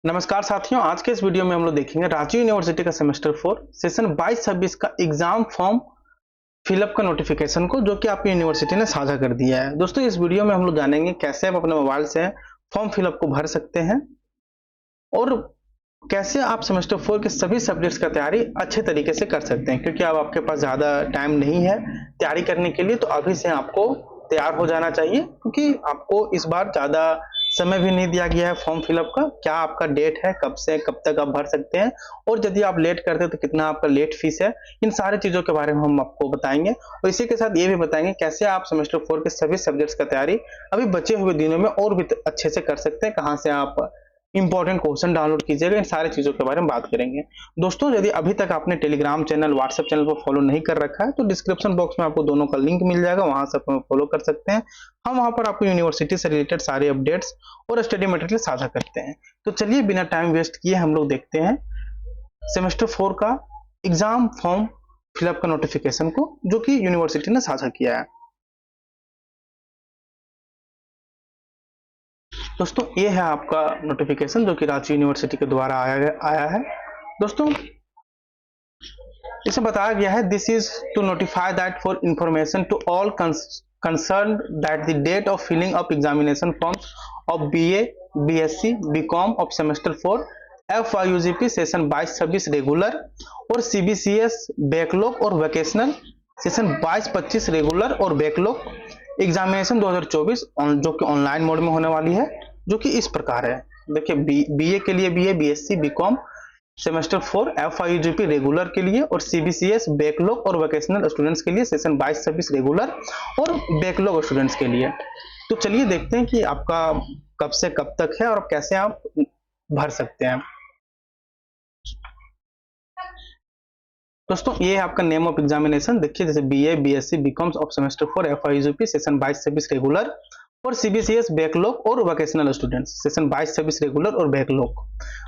नमस्कार साथियों, आज के इस वीडियो में हम लोग देखेंगे रांची यूनिवर्सिटी का सेमेस्टर 4 सेशन 22-26 का एग्जाम फॉर्म फिलअप का नोटिफिकेशन को, जो कि आपकी यूनिवर्सिटी ने साझा कर दिया है। दोस्तों, इस वीडियो में हम लोग जानेंगे कैसे आप अपने मोबाइल से फॉर्म फिलअप को भर सकते हैं और कैसे आप सेमेस्टर 4 के सभी सब्जेक्ट्स का तैयारी अच्छे तरीके से कर सकते हैं। क्योंकि अब आपके पास ज़्यादा टाइम नहीं है तैयारी करने के लिए, तो अभी से आपको तैयार हो जाना चाहिए, क्योंकि आपको इस बार ज़्यादा समय भी नहीं दिया गया है फॉर्म फिलअप का। क्या आपका डेट है, कब से कब तक आप भर सकते हैं, और यदि आप लेट करते हैं तो कितना आपका लेट फीस है। इन सारी चीज़ों के बारे में हम आपको बताएंगे, और इसी के साथ ये भी बताएंगे कैसे आप सेमेस्टर 4 के सभी सब्जेक्ट्स का तैयारी अभी बचे हुए दिनों में और भी अच्छे से कर सकते हैं। कहाँ से आप इंपॉर्टेंट क्वेश्चन डाउनलोड कीजिएगा, इन सारी चीजों के बारे में बात करेंगे। दोस्तों, यदि अभी तक आपने टेलीग्राम चैनल, व्हाट्सएप चैनल को फॉलो नहीं कर रखा है तो डिस्क्रिप्शन बॉक्स में आपको दोनों का लिंक मिल जाएगा, वहां से आप फॉलो कर सकते हैं। हम वहां पर आपको यूनिवर्सिटी से रिलेटेड सारे अपडेट्स और स्टडी मटेरियल साझा करते हैं। तो चलिए बिना टाइम वेस्ट किए हम लोग देखते हैं सेमेस्टर 4 का एग्जाम फॉर्म फिलअप का नोटिफिकेशन को, जो कि यूनिवर्सिटी ने साझा किया है। दोस्तों, ये है आपका नोटिफिकेशन जो कि रांची यूनिवर्सिटी के द्वारा आया है। दोस्तों, इसे बताया गया है, this is to notify that for information to all concerned that the date of filling up examination forms of BA, BSc, BCom of semester 4 FYUGP session 22-26 regular और CBCS बैकलॉग और वोकेशनल सेशन 22-25 रेगुलर और backlog examination 2024 जो कि online mode में होने वाली है, जो कि इस प्रकार है। देखिए, बीए के लिए BA, BSc, BCom semester 4 FYUGP regular के लिए और CBCS बैकलॉग और वोकेशनल स्टूडेंट्स के लिए सेशन 22-26 रेगुलर और बैकलॉग स्टूडेंट्स के लिए। तो चलिए देखते हैं कि आपका कब से कब तक है और कैसे आप भर सकते हैं। दोस्तों, ये है आपका नेम ऑफ एग्जामिनेशन। देखिए, जैसे BA, BSc, BCom of semester 4 FYUGP session 22-26 regular और CBCS बैकलॉग और वोकेशनल स्टूडेंट्स सेशन 22-26 रेगुलर और बैकलॉग।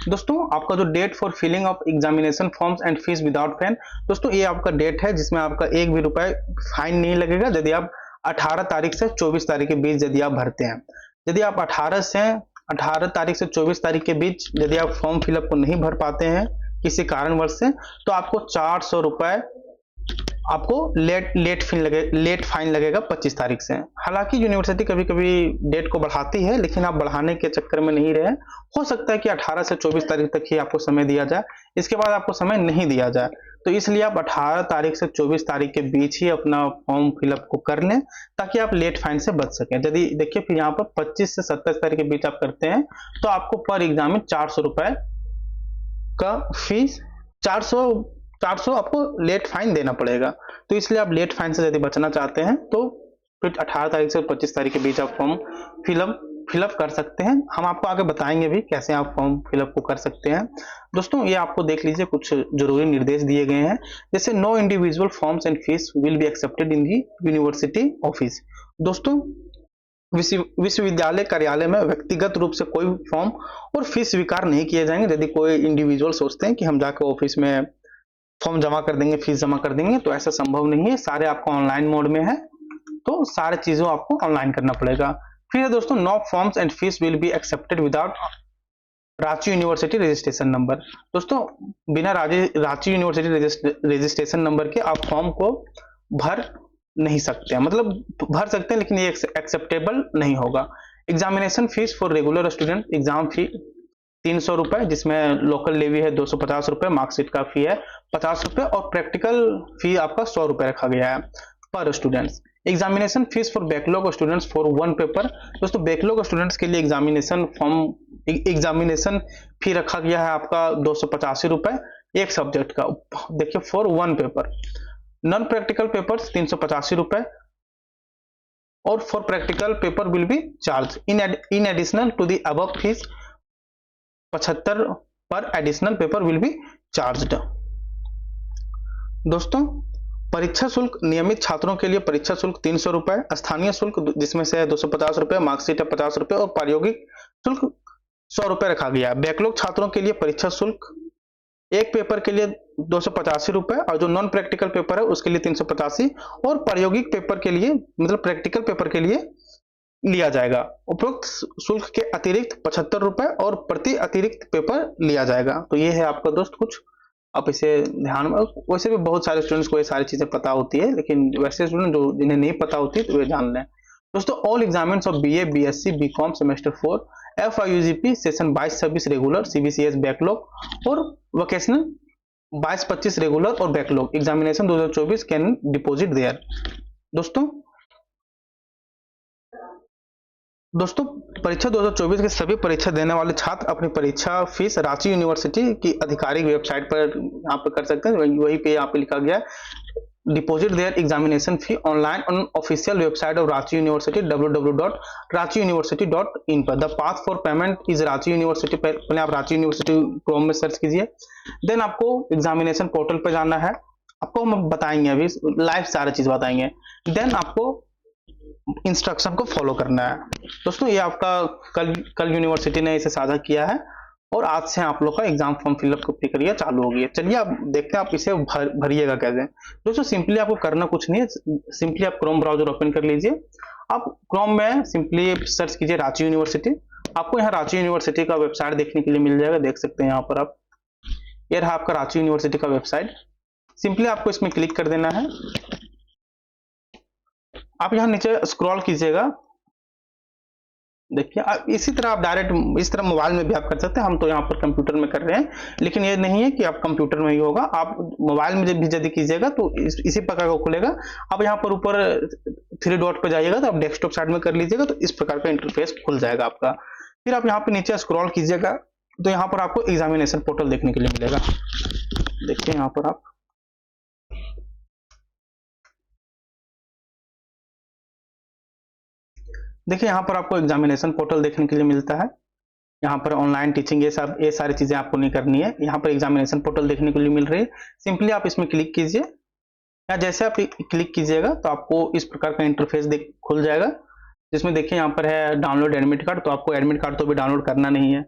दोस्तों, आपका जो date for filling of examination forms and fees without fine, दोस्तों ये आपका डेट है जिसमें आपका एक भी रुपए फाइन नहीं लगेगा यदि आप 18 तारीख से 24 तारीख के बीच यदि आप भरते हैं। यदि आप 18 तारीख से 24 तारीख के बीच यदि आप फॉर्म फिलअप को नहीं भर पाते हैं किसी कारणवश से, तो आपको 400 रुपए आपको लेट फाइन लगेगा 25 तारीख से। हालांकि यूनिवर्सिटी कभी कभी डेट को बढ़ाती है, लेकिन आप बढ़ाने के चक्कर में नहीं रहे। हो सकता है कि 18 से 24 तारीख तक ही आपको समय दिया जाए, इसके बाद आपको समय नहीं दिया जाए, तो इसलिए आप 18 तारीख से 24 तारीख के बीच ही अपना फॉर्म फिलअप को कर लें, ताकि आप लेट फाइन से बच सकें। यदि देखिए, फिर यहाँ पर 25 से 27 तारीख के बीच आप करते हैं तो आपको पर एग्जाम में 400 रुपए का फीस 400 आपको लेट फाइन देना पड़ेगा। तो इसलिए आप लेट फाइन से यदि बचना चाहते हैं तो फिर 18 तारीख से 25 तारीख के बीच आप फॉर्म फिलअप कर सकते हैं। हम आपको आगे बताएंगे भी कैसे आप फॉर्म फिलअप को कर सकते हैं। दोस्तों, ये आपको देख लीजिए, कुछ जरूरी निर्देश दिए गए हैं। जैसे no individual forms and fees will be accepted in the university office. दोस्तों, विश्वविद्यालय कार्यालय में व्यक्तिगत रूप से कोई फॉर्म और फीस स्वीकार नहीं किए जाएंगे। यदि कोई इंडिविजुअल सोचते हैं कि हम जाकर ऑफिस में फॉर्म जमा कर देंगे, फीस जमा कर देंगे, तो ऐसा संभव नहीं है। सारे आपको ऑनलाइन मोड में है, तो सारे चीजों आपको ऑनलाइन करना पड़ेगा। फिर दोस्तों, no forms and fees will be accepted without Ranchi University registration number. दोस्तों, बिना रांची यूनिवर्सिटी रजिस्ट्रेशन नंबर के आप फॉर्म को भर नहीं सकते हैं। मतलब भर सकते हैं, लेकिन ये एक्सेप्टेबल नहीं होगा। Examination fees for regular student, exam फी 300 रुपए, जिसमें लोकल लेवी है 250 रुपए, मार्कशीट का फी है 50 रुपए और प्रैक्टिकल फी आपका 100 रुपए रखा गया है पर students. Examination fees for backlog students for 1 paper. दोस्तों, बैकलॉग स्टूडेंट्स के लिए एग्जामिनेशन फी रखा गया है आपका 285 रुपए एक सब्जेक्ट का। देखिए, for 1 paper. Non practical papers 385 रुपए और for practical paper will be charge in additional to the above fees 75 per additional paper will be charged. दोस्तों, परीक्षा शुल्क नियमित छात्रों के लिए परीक्षा शुल्क 300 रुपए, स्थानीय शुल्क जिसमें से 250 रुपए, मार्कशीट है 50 रुपए और प्रायोगिक शुल्क 100 रुपए रखा गया है। बैकलॉग छात्रों के लिए परीक्षा शुल्क एक पेपर के लिए 285 रुपए और जो नॉन प्रैक्टिकल पेपर है उसके लिए 385 और प्रायोगिक पेपर के लिए, मतलब प्रैक्टिकल पेपर के लिए लिया जाएगा। उपरोक्त शुल्क के अतिरिक्त 75 रुपए और प्रति अतिरिक्त पेपर लिया जाएगा। तो ये है आपका दोस्त कुछ, आप इसे ध्यान में, वैसे भी बहुत सारे स्टूडेंट्स को ये सारी चीजें पता होती है, लेकिन वैसे स्टूडेंट जो जिन्हें नहीं पता होती तो वे जान लें। दोस्तों all exams of BA, BSc, BCom semester 4, FIUGP session 22-26 regular, CBCS backlog और वोकेशनल 22-25 रेगुलर और backlog examination 2024 can deposit there. दोस्तों परीक्षा 2024 के सभी परीक्षा देने वाले छात्र अपनी परीक्षा फीस रांची यूनिवर्सिटी की आधिकारिक वेबसाइट पर यहाँ पर कर सकते हैं। वही पे यहाँ पे लिखा गया है deposit their examination fee online on official website of Ranchi University www.ranchiuniversity.in पर। The path for payment is Ranchi University. पहले आप रांची यूनिवर्सिटी क्रोम में सर्च कीजिए, देन आपको एग्जामिनेशन पोर्टल पे जाना है। आपको हम बताएंगे अभी लाइव सारी चीज बताएंगे, देन आपको इंस्ट्रक्शन को फॉलो करना है। दोस्तों ये आपका कल यूनिवर्सिटी ने इसे साझा किया है और आज से आप लोग का एग्जाम फॉर्म फिलअप की प्रक्रिया चालू होगी। चलिए आप देखते हैं आप इसे भरिएगा कैसे। दोस्तों सिंपली आपको करना कुछ नहीं है, सिंपली आप क्रोम ब्राउजर ओपन कर लीजिए। आप क्रोम में सिंपली सर्च कीजिए रांची यूनिवर्सिटी। आपको यहाँ रांची यूनिवर्सिटी का वेबसाइट देखने के लिए मिल जाएगा, देख सकते हैं यहाँ पर आप, ये रहा आपका रांची यूनिवर्सिटी का वेबसाइट। सिंपली आपको इसमें क्लिक कर देना है। आप यहाँ नीचे स्क्रॉल कीजिएगा, देखिए इसी तरह आप डायरेक्ट इस तरह मोबाइल में भी आप कर सकते हैं। हम तो यहाँ पर कंप्यूटर में कर रहे हैं, लेकिन ये नहीं है कि आप कंप्यूटर में ही होगा, आप मोबाइल में भी यदि कीजिएगा तो इसी प्रकार का खुलेगा। आप यहाँ पर ऊपर 3 डॉट पे जाइएगा तो आप डेस्कटॉप साइड में कर लीजिएगा तो इस प्रकार का इंटरफेस खुल जाएगा आपका। फिर आप यहाँ पे नीचे स्क्रॉल कीजिएगा तो यहाँ पर आपको एग्जामिनेशन पोर्टल देखने के लिए मिलेगा। देखिए यहाँ पर आप देखिए यहाँ पर आपको एग्जामिनेशन पोर्टल देखने के लिए मिलता है। यहाँ पर ऑनलाइन टीचिंग ये सारी चीजें आपको नहीं करनी है। यहाँ पर एग्जामिनेशन पोर्टल देखने के लिए मिल रही है, सिंपली आप इसमें क्लिक कीजिए। या जैसे आप क्लिक कीजिएगा तो आपको इस प्रकार का इंटरफेस खुल जाएगा, जिसमें देखिए यहाँ पर है डाउनलोड एडमिट कार्ड। तो आपको एडमिट कार्ड तो भी डाउनलोड करना नहीं है।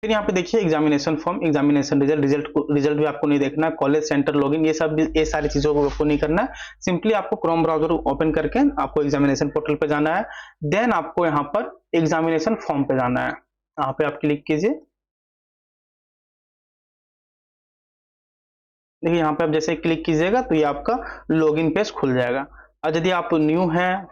फिर यहाँ पे देखिए एग्जामिनेशन फॉर्म, एग्जामिनेशन रिजल्ट भी आपको नहीं देखना, कॉलेज सेंटर लॉगिन, ये सारी चीजों को आपको नहीं करना। सिंपली आपको क्रोम ब्राउजर ओपन करके आपको एग्जामिनेशन पोर्टल पे जाना है, देन आपको यहाँ पर एग्जामिनेशन फॉर्म पे जाना है। यहाँ पे आप क्लिक कीजिए। देखिए यहाँ पे आप जैसे क्लिक कीजिएगा तो ये आपका लॉगिन पेज खुल जाएगा। और यदि आप न्यू हैं,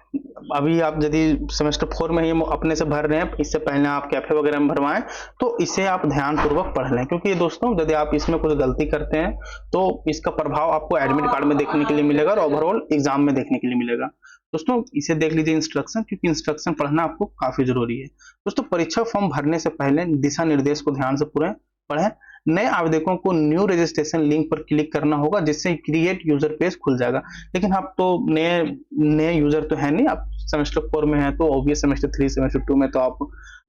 अभी आप यदि सेमेस्टर 4 में ही अपने से भर रहे हैं, इससे पहले आप कैफे वगैरह में भरवाएं, तो इसे आप ध्यान पूर्वक पढ़ लें, क्योंकि दोस्तों यदि आप इसमें कुछ गलती करते हैं तो इसका प्रभाव आपको एडमिट कार्ड में देखने के लिए मिलेगा और ओवरऑल एग्जाम में देखने के लिए मिलेगा। दोस्तों इसे देख लीजिए इंस्ट्रक्शन, क्योंकि इंस्ट्रक्शन पढ़ना आपको काफी जरूरी है। दोस्तों परीक्षा फॉर्म भरने से पहले दिशा निर्देश को ध्यान से पूरे पढ़ें। नए आवेदकों को न्यू रजिस्ट्रेशन लिंक पर क्लिक करना होगा, जिससे क्रिएट यूजर पेज खुल जाएगा। लेकिन आप तो नए यूजर तो है नहीं, आप सेमेस्टर 4 में है तो ऑब्वियस सेमेस्टर 3 सेमेस्टर 2 में तो आप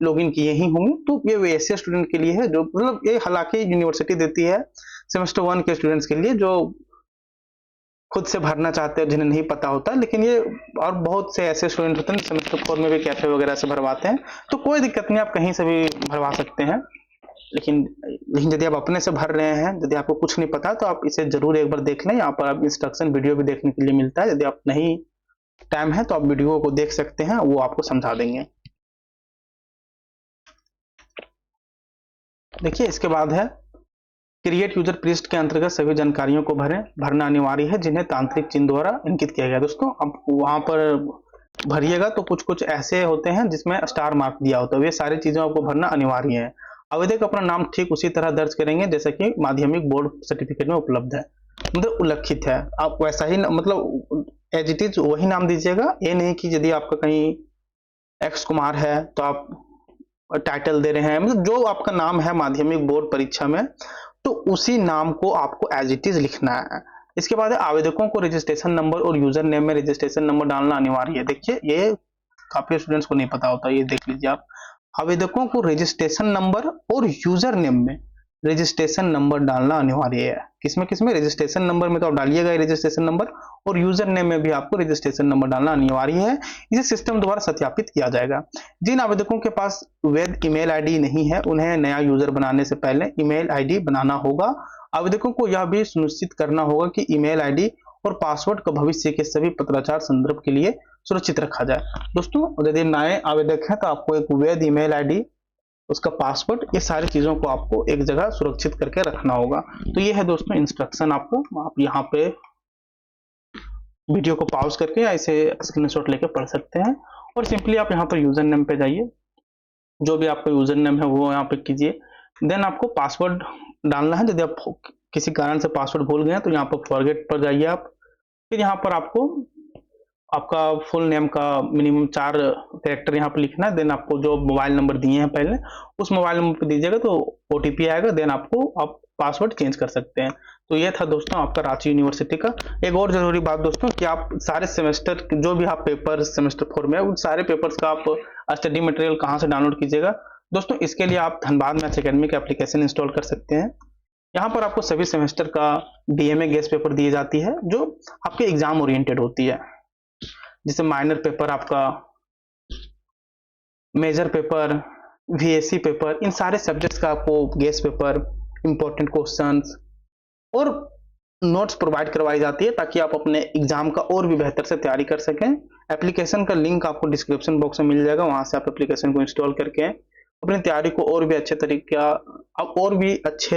लॉगिन किए ही होंगे। तो ये वैसे स्टूडेंट के लिए है जो मतलब ये हालांकि यूनिवर्सिटी देती है सेमेस्टर 1 के स्टूडेंट्स के लिए जो खुद से भरना चाहते हैं, जिन्हें नहीं पता होता, लेकिन ये और बहुत से ऐसे स्टूडेंट होते हैं सेमेस्टर 4 में भी कैफे वगैरह से भरवाते हैं, तो कोई दिक्कत नहीं, आप कहीं से भी भरवा सकते हैं। लेकिन यदि आप अपने से भर रहे हैं, यदि आपको कुछ नहीं पता तो आप इसे जरूर एक बार देख लें। यहाँ पर आप इंस्ट्रक्शन वीडियो भी देखने के लिए मिलता है, यदि आप नहीं टाइम है तो आप वीडियो को देख सकते हैं, वो आपको समझा देंगे। देखिए इसके बाद है क्रिएट यूजर पृष्ठ के अंतर्गत सभी जानकारियों को भरना अनिवार्य है जिन्हें तांत्रिक चिन्ह द्वारा इंकित किया गया। दोस्तों आप वहां पर भरिएगा तो कुछ ऐसे होते हैं जिसमें स्टार मार्क दिया होता है, वे सारी चीजें आपको भरना अनिवार्य है। आवेदक अपना नाम ठीक उसी तरह दर्ज करेंगे जैसा कि माध्यमिक बोर्ड सर्टिफिकेट में उपलब्ध है, मतलब उल्लिखित है। आप वैसा ही मतलब एज इट इज वही नाम दीजिएगा। ये नहीं कि यदि आपका कहीं एक्स कुमार है तो आप टाइटल दे रहे हैं, मतलब जो आपका नाम है माध्यमिक बोर्ड परीक्षा में तो उसी नाम को आपको एज इट इज लिखना है। इसके बाद आवेदकों को रजिस्ट्रेशन नंबर और यूजर नेम में रजिस्ट्रेशन नंबर डालना अनिवार्य है। देखिए ये काफी स्टूडेंट्स को नहीं पता होता, ये देख लीजिए आप। आवेदकों को रजिस्ट्रेशन नंबर और यूजर नेम में रजिस्ट्रेशन नंबर डालना अनिवार्य है। किसमें रजिस्ट्रेशन नंबर में तो आप डालिएगा रजिस्ट्रेशन नंबर, और यूजर नेम में भी आपको रजिस्ट्रेशन नंबर डालना अनिवार्य है। इसे सिस्टम द्वारा सत्यापित किया जाएगा। जिन आवेदकों के पास वैध ईमेल आईडी नहीं है, उन्हें नया यूजर बनाने से पहले ईमेल आईडी बनाना होगा। आवेदकों को यह भी सुनिश्चित करना होगा कि ईमेल आईडी और पासवर्ड का भविष्य के सभी पत्राचार संदर्भ के लिए सुरक्षित रखा जाए। दोस्तों यदि नए आवेदक हैं तो आपको एक वैध ईमेल आईडी, उसका पासवर्ड, ये सारी चीजों को आपको एक जगह सुरक्षित करके रखना होगा। तो ये है दोस्तों इंस्ट्रक्शन, आपको आप यहाँ पे वीडियो को पॉज करके या इसे स्क्रीनशॉट लेके पढ़ सकते हैं। और सिंपली आप यहाँ पर यूजर नेम पे जाइए, जो भी आपका यूजर नेम है वो यहाँ पे कीजिए। देन आपको पासवर्ड डालना है। यदि आप किसी कारण से पासवर्ड भूल गए तो यहाँ पर फॉरगेट पर जाइए आप। फिर यहाँ पर आपको आपका फुल नेम का मिनिमम 4 कैरेक्टर यहाँ पर लिखना है। देन आपको जो मोबाइल नंबर दिए हैं पहले, उस मोबाइल नंबर पर दीजिएगा तो ओटीपी आएगा। देन आपको आप पासवर्ड चेंज कर सकते हैं। तो ये था दोस्तों आपका रांची यूनिवर्सिटी का। एक और जरूरी बात दोस्तों कि आप सारे सेमेस्टर जो भी आप पेपर सेमेस्टर 4 में, उन सारे पेपर्स का आप स्टडी मटेरियल कहाँ से डाउनलोड कीजिएगा दोस्तों, इसके लिए आप धनबाद मैथ्स एकेडमी का एप्लीकेशन इंस्टॉल कर सकते हैं। यहाँ पर आपको सभी सेमेस्टर का डीएमए गेस्ट पेपर दी जाती है, जो आपके एग्जाम ओरिएंटेड होती है। जैसे माइनर पेपर, आपका मेजर पेपर, वीएससी पेपर, इन सारे सब्जेक्ट्स का आपको गेस्ट पेपर, इंपॉर्टेंट क्वेश्चंस और नोट्स प्रोवाइड करवाई जाती है, ताकि आप अपने एग्जाम का और भी बेहतर से तैयारी कर सकें। एप्लीकेशन का लिंक आपको डिस्क्रिप्शन बॉक्स में मिल जाएगा, वहां से आप एप्लीकेशन को इंस्टॉल करके अपनी तैयारी को और भी अच्छे तरीके और भी अच्छे